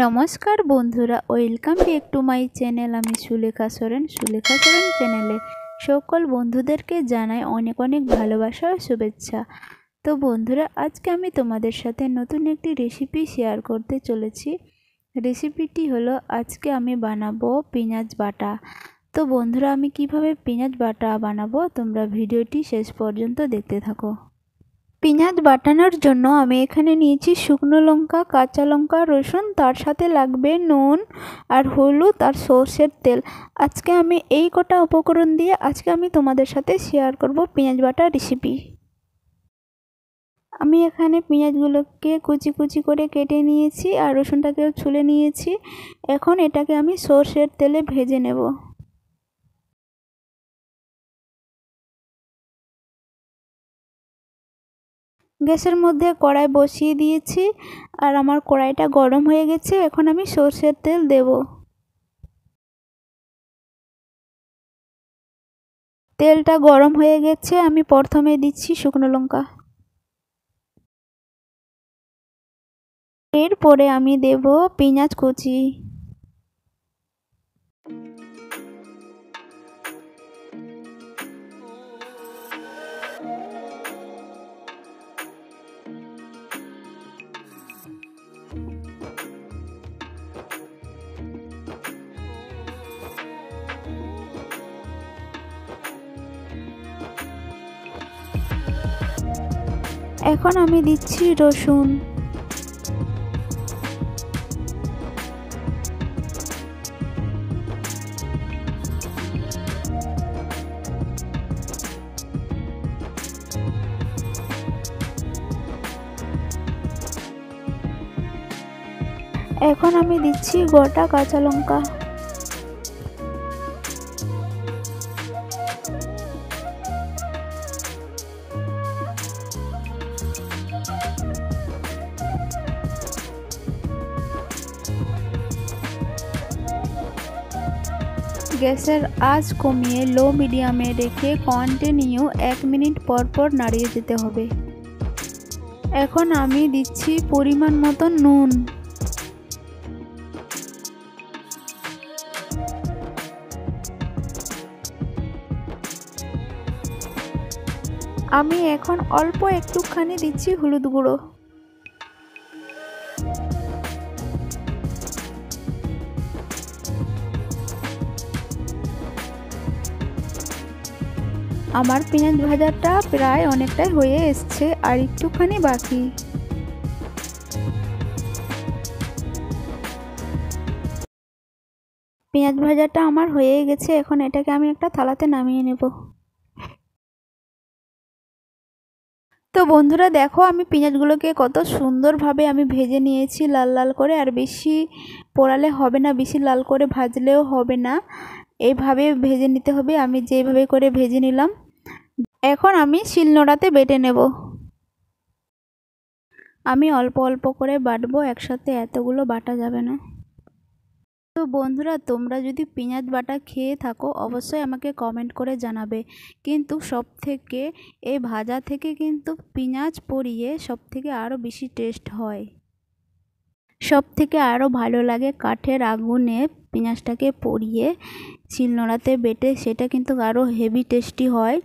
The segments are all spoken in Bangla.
নমস্কার বন্ধুরা, welcome back to my channel. আমি সুলেখা সোরেন চ্যানেলে সকল বন্ধুদেরকে জানাই অনেক অনেক ভালোবাসা ও শুভেচ্ছা। তো বন্ধুরা, আজকে আমি তোমাদের সাথে নতুন একটি রেসিপি শেয়ার করতে চলেছি। রেসিপিটি হলো, আজকে আমি বানাবো পেঁয়াজ বাটা। তো বন্ধুরা, আমি কিভাবে পেঁয়াজ বাটা বানাবো তোমরা ভিডিওটি শেষ পর্যন্ত দেখতে থাকো। পেঁয়াজ বাটানোর জন্য আমি এখানে নিয়েছি শুকনো লঙ্কা, কাঁচা লঙ্কা, রসুন, তার সাথে লাগবে নুন আর হলুদ আর সর্ষের তেল। আজকে আমি এই কটা উপকরণ দিয়ে আমি তোমাদের সাথে শেয়ার করব পেঁয়াজ বাটা রেসিপি। আমি এখানে পেঁয়াজগুলোকে কুচি কুচি করে কেটে নিয়েছি আর রসুনটাকেও ছুলে নিয়েছি। এখন এটাকে আমি সর্ষের তেলে ভেজে নেব। গ্যাসের মধ্যে কড়াই বসিয়ে দিয়েছি আর আমার কড়াইটা গরম হয়ে গেছে। এখন আমি সর্ষের তেল দেব। তেলটা গরম হয়ে গেছে, আমি প্রথমে দিচ্ছি শুকনো লঙ্কা। এরপরে আমি দেব পেঁয়াজ কুচি। এখন আমি দিচ্ছি রসুন। এখন আমি দিচ্ছি গোটা কাঁচা লঙ্কা। গ্যাসের আঁচ কমিয়ে লো মিডিয়ামে রেখে কন্টিনিউ 1 মিনিট পর পর নাড়িয়ে যেতে হবে। এখন আমি দিচ্ছি পরিমাণ মতো নুন। আমি এখন অল্প একটুখানি দিচ্ছি হলুদ গুঁড়ো। আমার পেঁয়াজ ভাজাটা প্রায় অনেকটাই হয়ে এসছে, আর একটুখানি বাকি। পেঁয়াজ ভাজাটা আমার হয়ে গেছে, এখন এটাকে আমি একটা থালাতে নামিয়ে নেব। তো বন্ধুরা দেখো, আমি পেঁয়াজগুলোকে কত সুন্দরভাবে আমি ভেজে নিয়েছি লাল লাল করে। আর বেশি পোড়ালে হবে না, বেশি লাল করে ভাজলেও হবে না, এইভাবে ভেজে নিতে হবে। আমি যেভাবে করে ভেজে নিলাম। এখন আমি শিলনোড়াতে বেটে নেব। আমি অল্প অল্প করে বাটবো, একসাথে এতগুলো বাটা যাবে না। তো বন্ধুরা, তোমরা যদি পেঁয়াজ বাটা খেয়ে থাকো অবশ্যই আমাকে কমেন্ট করে জানাবে। কিন্তু সবথেকে এই ভাজা থেকে কিন্তু পেঁয়াজ পুড়িয়ে সবথেকে আরও বেশি টেস্ট হয়। সবথেকে আরও ভালো লাগে কাঠের আগুনে পেঁয়াজটাকে পুড়িয়ে শিলনোড়াতে বেটে, সেটা কিন্তু আরও হেভি টেস্টি হয়।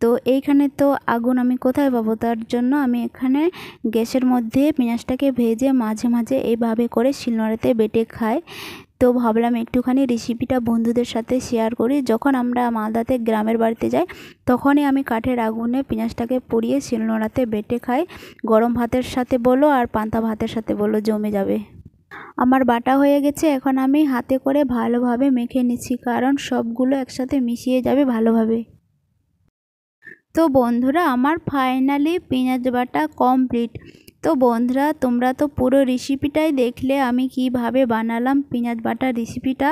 তো এইখানে তো আগুন আমি কোথায় পাবো, তার জন্য আমি এখানে গ্যাসের মধ্যে পেঁয়াজটাকে ভেজে মাঝে মাঝে এইভাবে করে শিলনোড়াতে বেটে খাই। তো ভাবলাম একটুখানি রেসিপিটা বন্ধুদের সাথে শেয়ার করি। যখন আমরা মালদাতে গ্রামের বাড়িতে যাই তখনই আমি কাঠের আগুনে পেঁয়াজটাকে পুড়িয়ে শিলনোড়াতে বেটে খাই। গরম ভাতের সাথে বলো আর পান্তা ভাতের সাথে বলো, জমে যাবে। আমার বাটা হয়ে গেছে, এখন আমি হাতে করে ভালোভাবে মেখে নিচ্ছি, কারণ সবগুলো একসাথে মিশিয়ে যাবে ভালোভাবে। তো বন্ধুরা, আমার ফাইনালি পেঁয়াজ বাটা কমপ্লিট। তো বন্ধুরা, তোমরা তো পুরো রেসিপিটাই দেখলে আমি কিভাবে বানালাম পেঁয়াজ বাটা রেসিপিটা।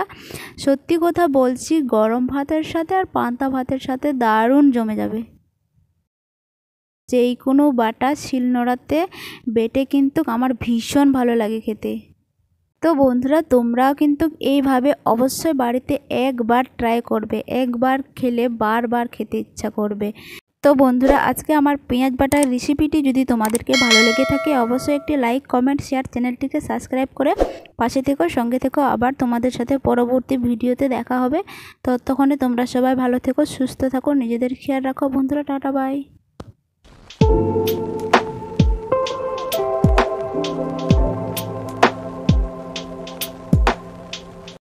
সত্যি কথা বলছি, গরম ভাতের সাথে আর পান্তা ভাতের সাথে দারুণ জমে যাবে। যেই কোনো বাটা শিলনোড়াতে বেটে কিন্তু আমার ভীষণ ভালো লাগে খেতে। তো বন্ধুরা, তোমরাও কিন্তু এইভাবে অবশ্যই বাড়িতে একবার ট্রাই করবে। একবার খেলে বারবার খেতে ইচ্ছা করবে। তো বন্ধুরা, আজকে আমার পেঁয়াজ বাটার রেসিপিটি যদি তোমাদেরকে ভালো লেগে থাকে অবশ্যই একটি লাইক, কমেন্ট, শেয়ার, চ্যানেলটিকে সাবস্ক্রাইব করে পাশে থেকো, সঙ্গে থেকো। আবার তোমাদের সাথে পরবর্তী ভিডিওতে দেখা হবে। ততক্ষণে তোমরা সবাই ভালো থেকো, সুস্থ থাকো, নিজেদের খেয়াল রাখো বন্ধুরা। Tata bye.